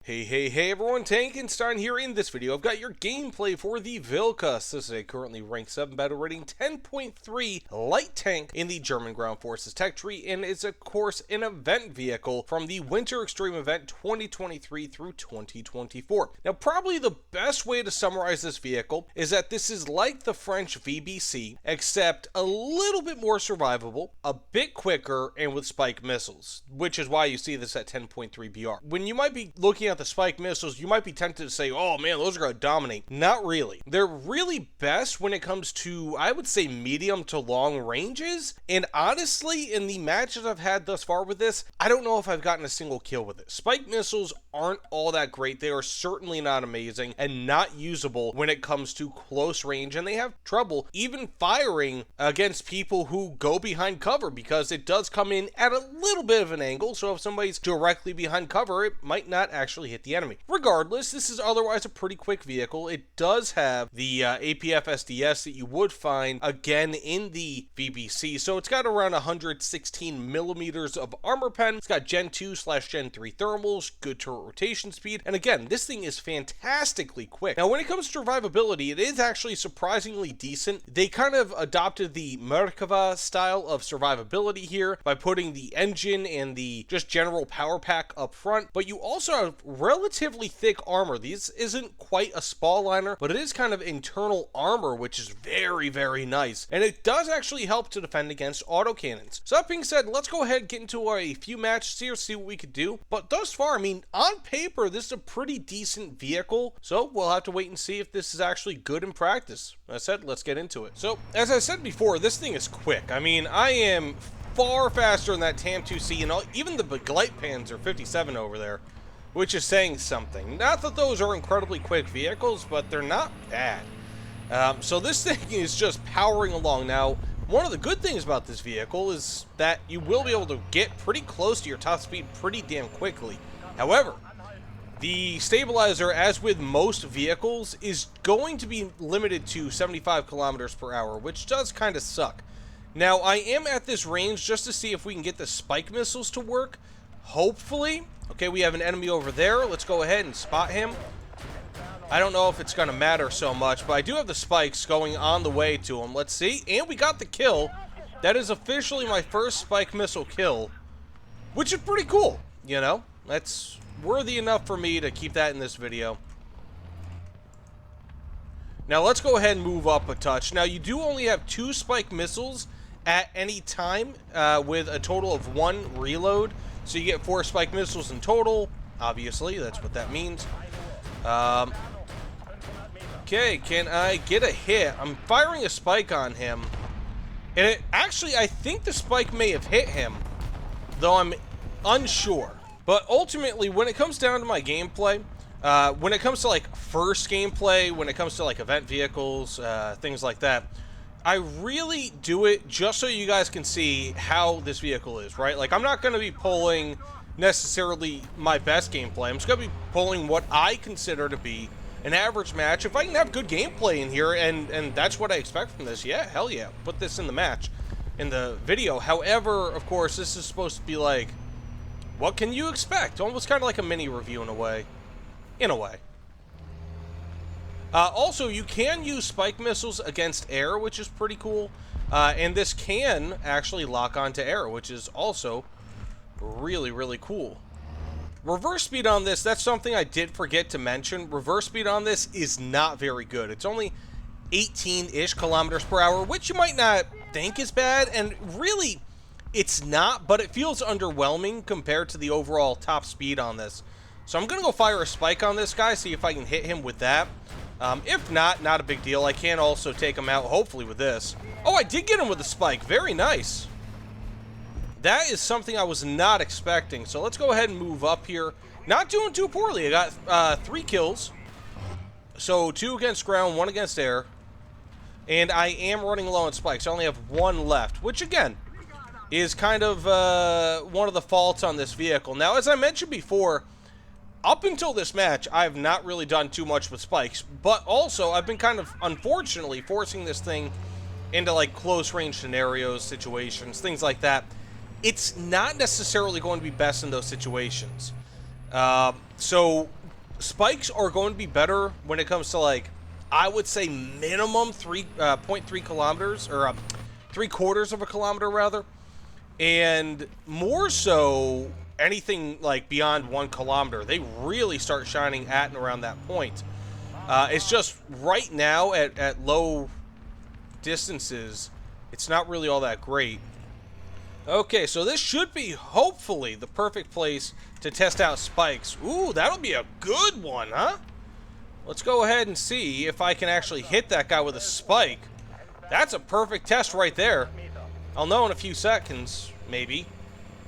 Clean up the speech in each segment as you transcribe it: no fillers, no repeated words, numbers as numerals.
Hey everyone, Tankenstein here. In this video, I've got your gameplay for the Vilkas. This is a currently ranked 7 battle rating 10.3 light tank in the German Ground Forces tech tree, and is of course an event vehicle from the Winter Extreme event 2023 through 2024. Now, probably the best way to summarize this vehicle is that this is like the French VBC, except a little bit more survivable, a bit quicker, and with spike missiles, which is why you see this at 10.3 BR. When you might be looking at the spike missiles, you might be tempted to say, oh man, those are going to dominate. Not really. They're really best when it comes to, I would say, medium to long ranges. And honestly, in the matches I've had thus far with this, I don't know if I've gotten a single kill with it. Spike missiles aren't all that great. They are certainly not amazing and not usable when it comes to close range. And they have trouble even firing against people who go behind cover, because it does come in at a little bit of an angle. So if somebody's directly behind cover, it might not actually hit the enemy. Regardless, this is otherwise a pretty quick vehicle. It does have the APF SDS that you would find again in the VBC. So it's got around 116 millimeters of armor pen. It's got Gen 2/Gen 3 thermals, good turret rotation speed, and again, this thing is fantastically quick. Now, when it comes to survivability, it is actually surprisingly decent. They kind of adopted the Merkava style of survivability here by putting the engine and the just general power pack up front, but you also have relatively thick armor. This isn't quite a spall liner, but it is kind of internal armor, which is very, very nice. And it does actually help to defend against autocannons. So that being said, let's go ahead and get into a few matches here, see what we could do. But thus far, I mean, on paper, this is a pretty decent vehicle. So we'll have to wait and see if this is actually good in practice. As I said, let's get into it. So as I said before, this thing is quick. I mean, I am far faster than that TAM2C, and even the Glide Pans are 57 over there, which is saying something. Not that those are incredibly quick vehicles, but they're not bad. So this thing is just powering along. Now, one of the good things about this vehicle is that you will be able to get pretty close to your top speed pretty damn quickly. However, the stabilizer, as with most vehicles, is going to be limited to 75 kilometers per hour, which does kind of suck. Now, I am at this range just to see if we can get the spike missiles to work. Hopefully. Okay, we have an enemy over there. Let's go ahead and spot him. I don't know if it's going to matter so much, but I do have the spikes going on the way to him. Let's see. And we got the kill. That is officially my first spike missile kill, which is pretty cool. You know, that's worthy enough for me to keep that in this video. Now, let's go ahead and move up a touch. Now, you do only have 2 spike missiles at any time with a total of 1 reload. So you get 4 spike missiles in total. Obviously, that's what that means. Okay, can I get a hit? I'm firing a spike on him. And it actually, I think the spike may have hit him, though I'm unsure. But ultimately, when it comes down to my gameplay, when it comes to like first gameplay, when it comes to like event vehicles, things like that, I really do it just so you guys can see how this vehicle is, right? Like, I'm not going to be pulling necessarily my best gameplay. I'm just going to be pulling what I consider to be an average match. If I can have good gameplay in here, and that's what I expect from this, yeah, hell yeah, put this in the match, in the video. However, of course, this is supposed to be like, what can you expect? Almost kind of like a mini review in a way. Also, you can use spike missiles against air, which is pretty cool. And this can actually lock onto air, which is also really, really cool. Reverse speed on this, that's something I did forget to mention. Reverse speed on this is not very good. It's only 18-ish kilometers per hour, which you might not think is bad. And really, it's not, but it feels underwhelming compared to the overall top speed on this. So I'm going to go fire a spike on this guy, see if I can hit him with that. If not, not a big deal. I can also take him out, hopefully, with this. Oh, I did get him with a spike. Very nice. That is something I was not expecting. So let's go ahead and move up here. Not doing too poorly. I got 3 kills. So 2 against ground, 1 against air. And I am running low on spikes. I only have 1 left, which, again, is kind of one of the faults on this vehicle. Now, as I mentioned before, up until this match, I have not really done too much with spikes, but also I've been kind of, unfortunately, forcing this thing into like close range scenarios, situations, things like that. It's not necessarily going to be best in those situations. So spikes are going to be better when it comes to, like, I would say minimum 3.3 kilometers, or 3/4 of a kilometer rather, and more so anything like beyond 1 kilometer. They really start shining at and around that point. It's just right now at low distances, it's not really all that great. Okay, so this should be hopefully the perfect place to test out spikes. Ooh, that'll be a good one, huh? Let's go ahead and see if I can actually hit that guy with a spike. That's a perfect test right there. I'll know in a few seconds, maybe.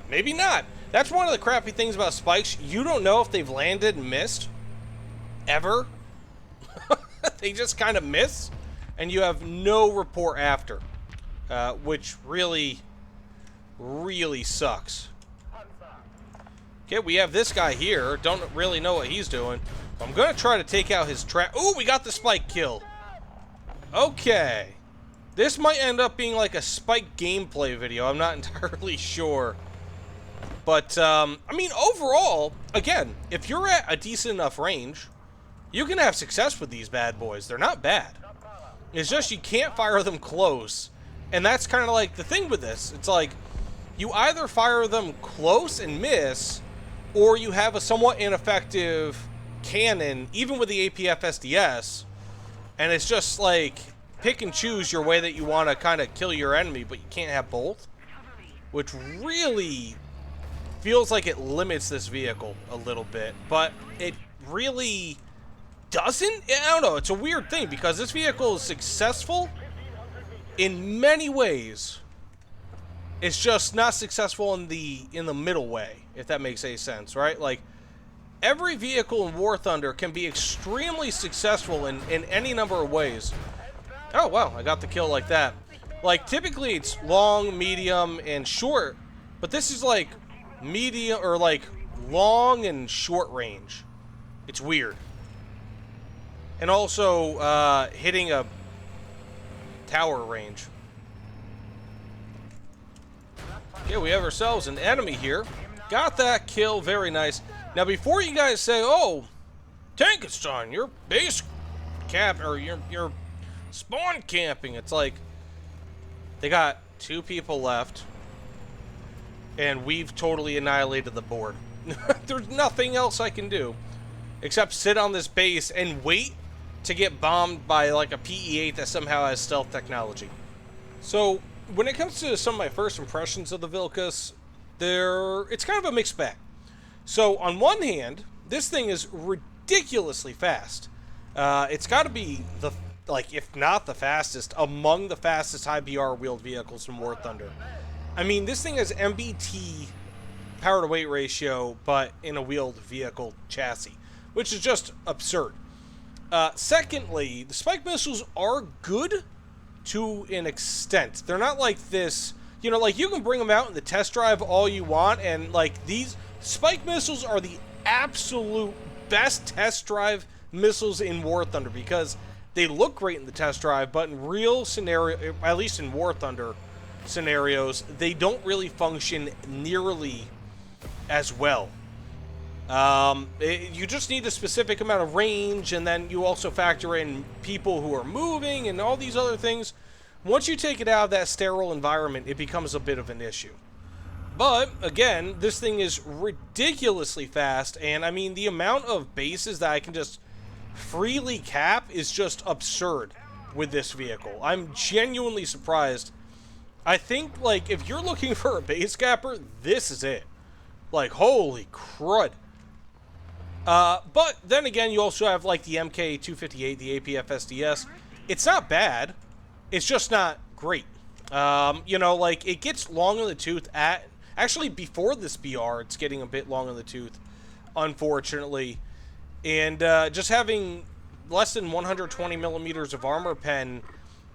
Maybe not. That's one of the crappy things about spikes. You don't know if they've landed and missed. Ever. They just kind of miss, and you have no report after. Which really, really sucks. Okay, we have this guy here. Don't really know what he's doing. I'm going to try to take out his trap. Ooh, we got the spike kill. Okay. This might end up being like a spike gameplay video. I'm not entirely sure. But, I mean, overall, again, if you're at a decent enough range, you can have success with these bad boys. They're not bad. It's just you can't fire them close. And that's kind of like the thing with this. It's like, you either fire them close and miss, or you have a somewhat ineffective cannon, even with the APF SDS, and it's just like pick and choose your way that you want to kind of kill your enemy, but you can't have both, which really feels like it limits this vehicle a little bit, but it really doesn't. I don't know, it's a weird thing because this vehicle is successful in many ways. It's just not successful in the middle way, if that makes any sense, right? Like, every vehicle in War Thunder can be extremely successful in any number of ways. Oh, wow, I got the kill like that. Like, typically it's long, medium, and short, but this is like medium, or like long and short range. It's weird. And also, hitting a tower range. Okay, we have ourselves an enemy here. Got that kill, very nice. Now, before you guys say, "Oh, Tankistan, you're base camp or you're spawn camping," it's like they got 2 people left, and we've totally annihilated the board. There's nothing else I can do except sit on this base and wait to get bombed by like a PE-8 that somehow has stealth technology. So, when it comes to some of my first impressions of the Vilkas, it's kind of a mixed bag. So, on one hand, this thing is ridiculously fast. It's got to be if not the fastest, among the fastest IBR wheeled vehicles in War Thunder. I mean, this thing has MBT power to weight ratio, but in a wheeled vehicle chassis, which is just absurd. Secondly, the spike missiles are good to an extent. They're not like this, like you can bring them out in the test drive all you want, and like these spike missiles are the absolute best test drive missiles in War Thunder because they look great in the test drive, but in real scenario, at least in War Thunder scenarios, they don't really function nearly as well. You just need a specific amount of range, and then you also factor in people who are moving and all these other things. Once you take it out of that sterile environment, it becomes a bit of an issue. But, again, this thing is ridiculously fast, and I mean, the amount of bases that I can just freely cap is just absurd with this vehicle. I'm genuinely surprised. I think, like, if you're looking for a base capper, this is it. Like, holy crud. But then again, you also have like the MK258, the APF SDS. It's not bad. It's just not great. Like it gets long in the tooth actually before this BR, it's getting a bit long in the tooth, unfortunately. And just having less than 120 millimeters of armor pen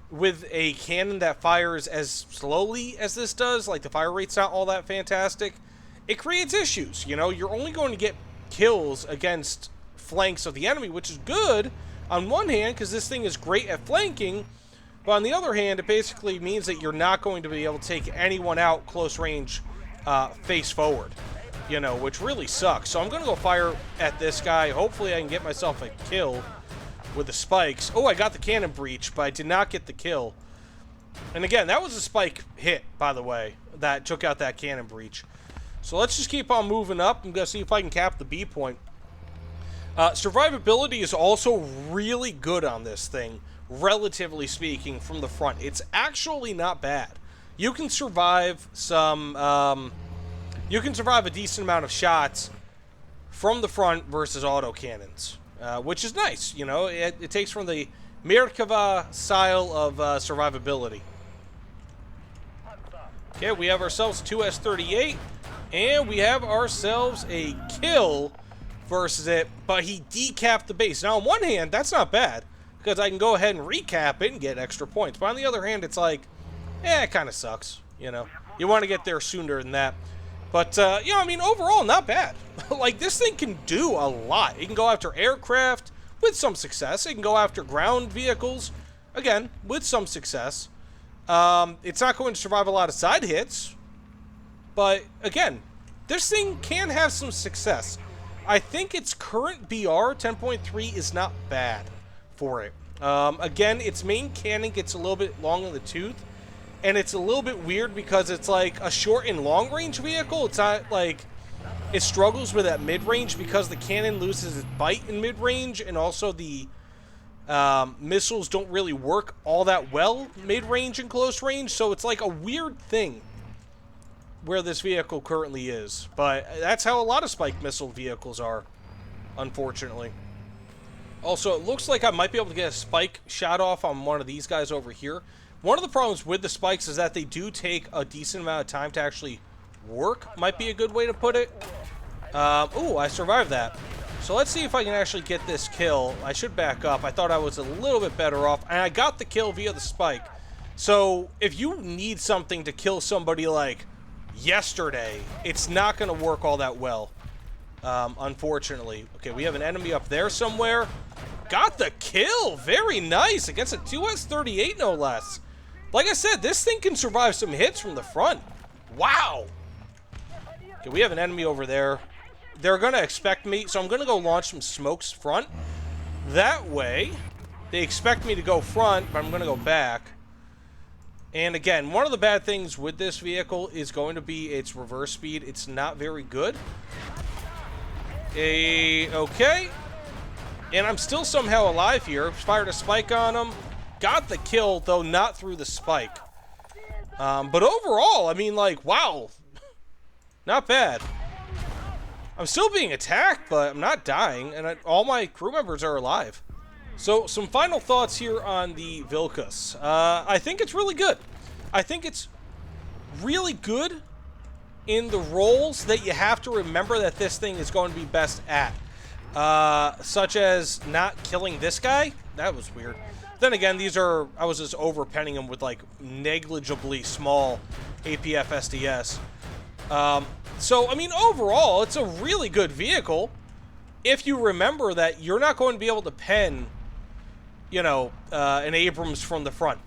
with a cannon that fires as slowly as this does, like the fire rate's not all that fantastic, it creates issues. You're only going to get kills against flanks of the enemy, which is good on one hand because this thing is great at flanking, but on the other hand, it basically means that you're not going to be able to take anyone out close range face forward. you know, which really sucks. So I'm going to go fire at this guy. Hopefully I can get myself a kill with the spikes. Oh, I got the cannon breach, but I did not get the kill. And again, that was a spike hit, by the way, that took out that cannon breach. So let's just keep on moving up. I'm going to see if I can cap the B point. Survivability is also really good on this thing, relatively speaking, from the front. It's actually not bad. You can survive some, you can survive a decent amount of shots from the front versus autocannons, which is nice. You know, it takes from the Mirkava style of survivability. Okay, we have ourselves 2S38, and we have ourselves a kill versus it, but he decapped the base. Now, on one hand, that's not bad, because I can go ahead and recap it and get extra points. But on the other hand, it's like, it kind of sucks, you know. You want to get there sooner than that. But, you know, I mean, overall, not bad. Like, this thing can do a lot. It can go after aircraft with some success. It can go after ground vehicles, again, with some success. It's not going to survive a lot of side hits, but, again, this thing can have some success. I think its current BR, 10.3, is not bad for it. Again, its main cannon gets a little bit long in the tooth, and it's a little bit weird because it's like a short and long range vehicle. It's not like it struggles with that mid-range because the cannon loses its bite in mid-range, and also the missiles don't really work all that well mid-range and close range, so it's like a weird thing where this vehicle currently is. But that's how a lot of spike missile vehicles are, unfortunately. Also, it looks like I might be able to get a spike shot off on one of these guys over here. One of the problems with the spikes is that they do take a decent amount of time to actually work, might be a good way to put it. Ooh, I survived that. So let's see if I can actually get this kill. I should back up. I thought I was a little bit better off, and I got the kill via the spike. So if you need something to kill somebody like yesterday, it's not going to work all that well, unfortunately. Okay, we have an enemy up there somewhere. Got the kill. Very nice. Against a 2S38, no less. Like I said, this thing can survive some hits from the front. Wow. Okay, we have an enemy over there. They're going to expect me, so I'm going to go launch some smokes front. That way, they expect me to go front, but I'm going to go back. And again, one of the bad things with this vehicle is going to be its reverse speed. It's not very good. Okay. And I'm still somehow alive here. Fired a spike on him. Got the kill, though not through the spike. But overall, I mean, like, wow. Not bad. I'm still being attacked, but I'm not dying. And all my crew members are alive. So, some final thoughts here on the Vilkas. I think it's really good. I think it's really good in the roles that you have to remember that this thing is going to be best at. Such as not killing this guy. That was weird. Then again, these are, I was just overpenning them with like negligibly small APF SDS. So, I mean, overall, it's a really good vehicle if you remember that you're not going to be able to pen, you know, an Abrams from the front.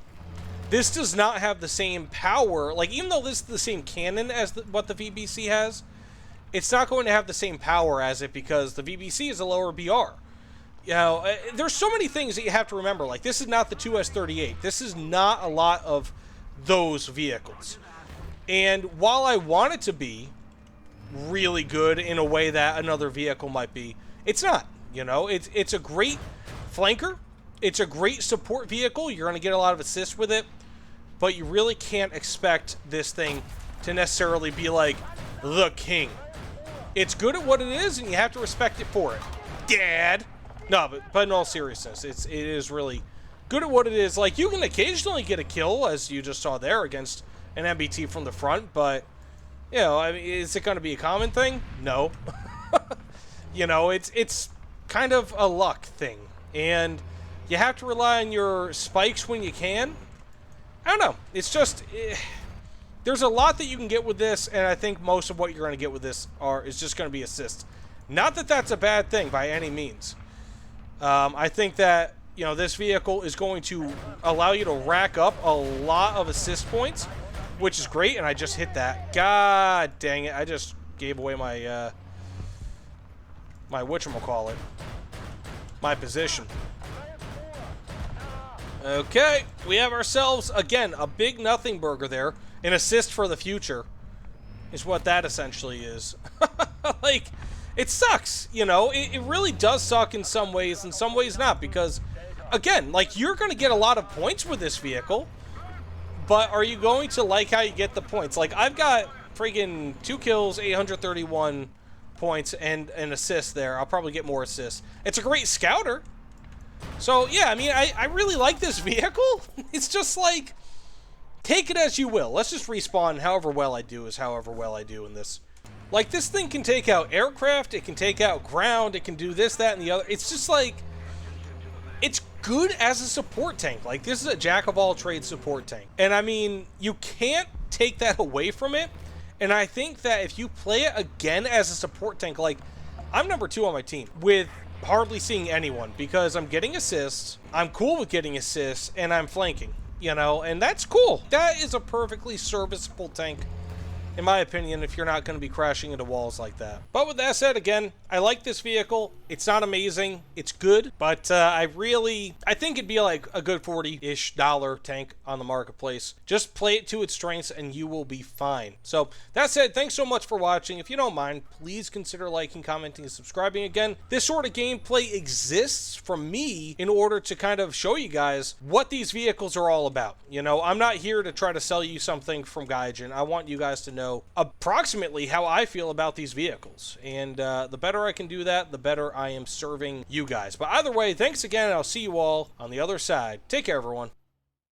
This does not have the same power. Like, even though this is the same cannon as what the VBC has, it's not going to have the same power as it because the VBC is a lower BR. You know, there's so many things that you have to remember. Like, this is not the 2S38. This is not a lot of those vehicles. And while I want it to be really good in a way that another vehicle might be, it's not. You know, it's a great flanker. It's a great support vehicle. You're going to get a lot of assists with it. But you really can't expect this thing to necessarily be like the king. It's good at what it is, and you have to respect it for it. Dad! No, but in all seriousness, it is really good at what it is. Like, you can occasionally get a kill, as you just saw there, against an MBT from the front, but, you know, I mean, is it going to be a common thing? No. You know, it's kind of a luck thing, and you have to rely on your spikes when you can. I don't know. It's just, there's a lot that you can get with this, and I think most of what you're going to get with this is just going to be assists. Not that that's a bad thing by any means. I think that, you know, this vehicle is going to allow you to rack up a lot of assist points, which is great, and I just hit that. God dang it. I just gave away my, my whatchamacallit. My position. Okay, we have ourselves, again, a big nothing burger there. An assist for the future is what that essentially is. Like, it sucks, you know? It really does suck in some ways not, because, again, like, you're going to get a lot of points with this vehicle, but are you going to like how you get the points? Like, I've got friggin' 2 kills, 831 points, and an assist there. I'll probably get more assists. It's a great scouter. So, yeah, I mean, I really like this vehicle. It's just like, take it as you will. Let's just respawn. However well I do is however well I do in this. Like, this thing can take out aircraft, it can take out ground, it can do this, that, and the other. It's just like, it's good as a support tank. Like, this is a jack-of-all-trades support tank. And, I mean, you can't take that away from it. And I think that if you play it again as a support tank, like, I'm number 2 on my team with hardly seeing anyone, because I'm getting assists, I'm cool with getting assists, and I'm flanking, you know, and that's cool. That is a perfectly serviceable tank, in my opinion, if you're not going to be crashing into walls like that. But with that said, again, I like this vehicle. It's not amazing. It's good, but I think it'd be like a good $40-ish tank on the marketplace. Just play it to its strengths and you will be fine. So that said, thanks so much for watching. If you don't mind, please consider liking, commenting, and subscribing. Again, this sort of gameplay exists from me in order to kind of show you guys what these vehicles are all about. You know, I'm not here to try to sell you something from Gaijin. I want you guys to know approximately how I feel about these vehicles, and the better I can do that, the better I am serving you guys. But either way, thanks again, and I'll see you all on the other side. Take care, everyone.